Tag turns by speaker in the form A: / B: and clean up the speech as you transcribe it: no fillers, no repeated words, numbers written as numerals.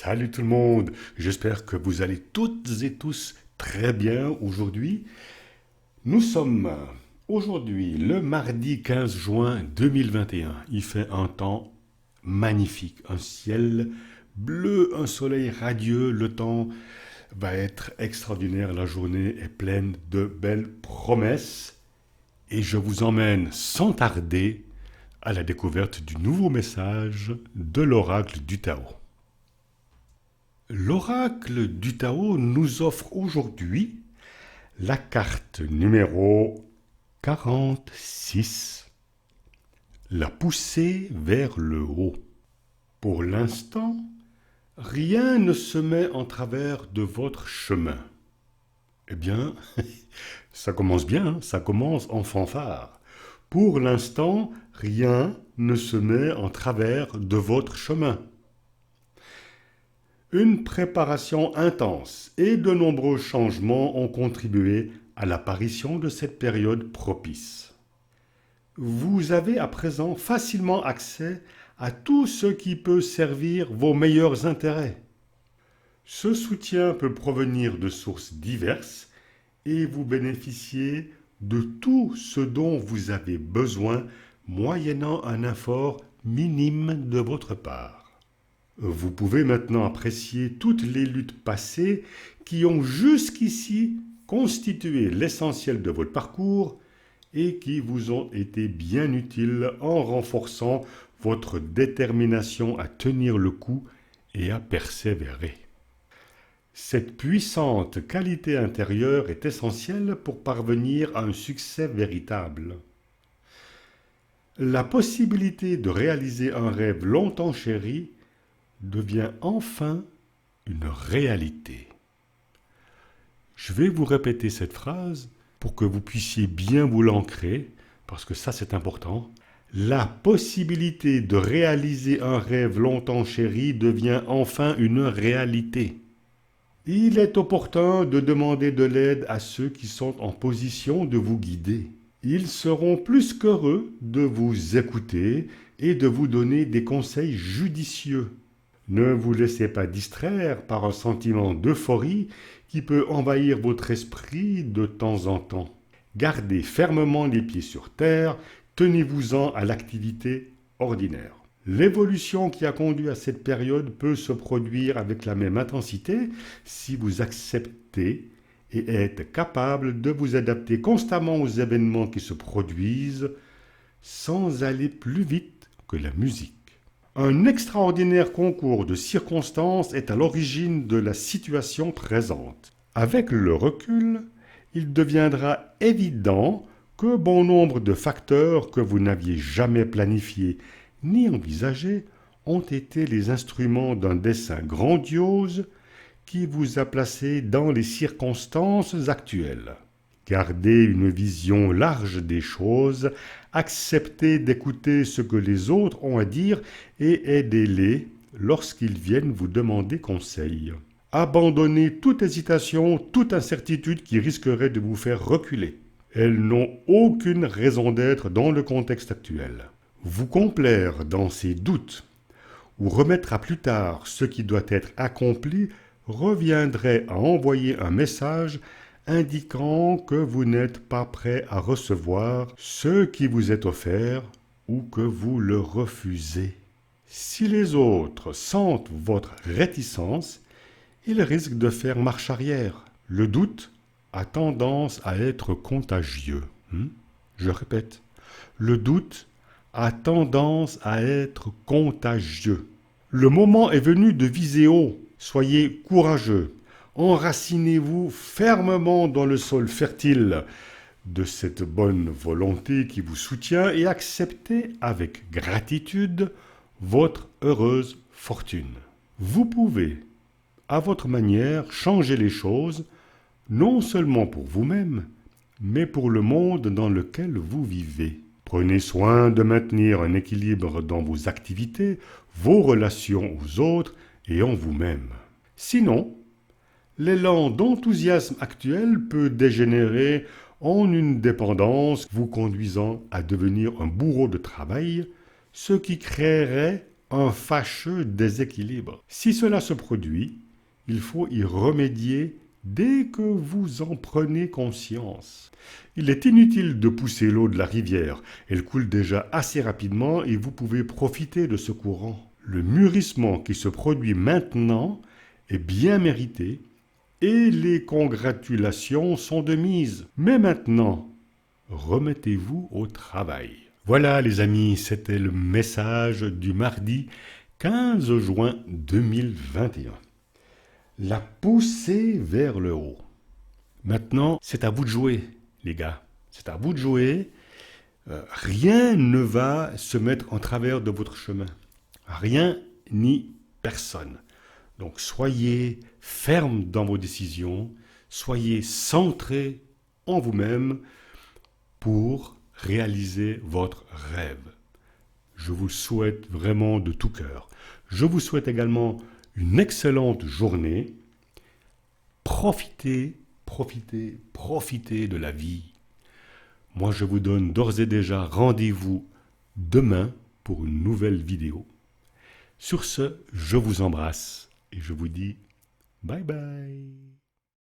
A: Salut tout le monde, j'espère que vous allez toutes et tous très bien aujourd'hui. Nous sommes aujourd'hui le mardi 15 juin 2021. Il fait un temps magnifique, un ciel bleu, un soleil radieux. Le temps va être extraordinaire, la journée est pleine de belles promesses. Et je vous emmène sans tarder à la découverte du nouveau message de l'oracle du Tao. L'oracle du Tao nous offre aujourd'hui la carte numéro 46, la poussée vers le haut. Pour l'instant, rien ne se met en travers de votre chemin. Eh bien, ça commence bien, ça commence en fanfare. Pour l'instant, rien ne se met en travers de votre chemin. Une préparation intense et de nombreux changements ont contribué à l'apparition de cette période propice. Vous avez à présent facilement accès à tout ce qui peut servir vos meilleurs intérêts. Ce soutien peut provenir de sources diverses et vous bénéficiez de tout ce dont vous avez besoin moyennant un effort minime de votre part. Vous pouvez maintenant apprécier toutes les luttes passées qui ont jusqu'ici constitué l'essentiel de votre parcours et qui vous ont été bien utiles en renforçant votre détermination à tenir le coup et à persévérer. Cette puissante qualité intérieure est essentielle pour parvenir à un succès véritable. La possibilité de réaliser un rêve longtemps chéri devient enfin une réalité. Je vais vous répéter cette phrase pour que vous puissiez bien vous l'ancrer, parce que ça c'est important. La possibilité de réaliser un rêve longtemps chéri devient enfin une réalité. Il est opportun de demander de l'aide à ceux qui sont en position de vous guider. Ils seront plus qu'heureux de vous écouter et de vous donner des conseils judicieux. Ne vous laissez pas distraire par un sentiment d'euphorie qui peut envahir votre esprit de temps en temps. Gardez fermement les pieds sur terre, tenez-vous-en à l'activité ordinaire. L'évolution qui a conduit à cette période peut se produire avec la même intensité si vous acceptez et êtes capable de vous adapter constamment aux événements qui se produisent sans aller plus vite que la musique. Un extraordinaire concours de circonstances est à l'origine de la situation présente. Avec le recul, il deviendra évident que bon nombre de facteurs que vous n'aviez jamais planifiés ni envisagés ont été les instruments d'un dessein grandiose qui vous a placé dans les circonstances actuelles. Gardez une vision large des choses, acceptez d'écouter ce que les autres ont à dire et aidez-les lorsqu'ils viennent vous demander conseil. Abandonnez toute hésitation, toute incertitude qui risquerait de vous faire reculer. Elles n'ont aucune raison d'être dans le contexte actuel. Vous complaire dans ces doutes ou remettre à plus tard ce qui doit être accompli reviendrait à envoyer un message indiquant que vous n'êtes pas prêt à recevoir ce qui vous est offert ou que vous le refusez. Si les autres sentent votre réticence, ils risquent de faire marche arrière. Le doute a tendance à être contagieux. Je répète, le doute a tendance à être contagieux. Le moment est venu de viser haut. Soyez courageux. Enracinez-vous fermement dans le sol fertile de cette bonne volonté qui vous soutient et acceptez avec gratitude votre heureuse fortune. Vous pouvez, à votre manière, changer les choses, non seulement pour vous-même, mais pour le monde dans lequel vous vivez. Prenez soin de maintenir un équilibre dans vos activités, vos relations aux autres et en vous-même. Sinon, l'élan d'enthousiasme actuel peut dégénérer en une dépendance vous conduisant à devenir un bourreau de travail, ce qui créerait un fâcheux déséquilibre. Si cela se produit, il faut y remédier dès que vous en prenez conscience. Il est inutile de pousser l'eau de la rivière. Elle coule déjà assez rapidement et vous pouvez profiter de ce courant. Le mûrissement qui se produit maintenant est bien mérité et les congratulations sont de mise. Mais maintenant, remettez-vous au travail. Voilà les amis, c'était le message du mardi 15 juin 2021. La poussée vers le haut. Maintenant, c'est à vous de jouer, les gars. C'est à vous de jouer. Rien ne va se mettre en travers de votre chemin. Rien ni personne. Donc soyez ferme dans vos décisions, soyez centré en vous-même pour réaliser votre rêve. Je vous le souhaite vraiment de tout cœur. Je vous souhaite également une excellente journée. Profitez de la vie. Moi, je vous donne d'ores et déjà rendez-vous demain pour une nouvelle vidéo. Sur ce, je vous embrasse et je vous dis bye bye.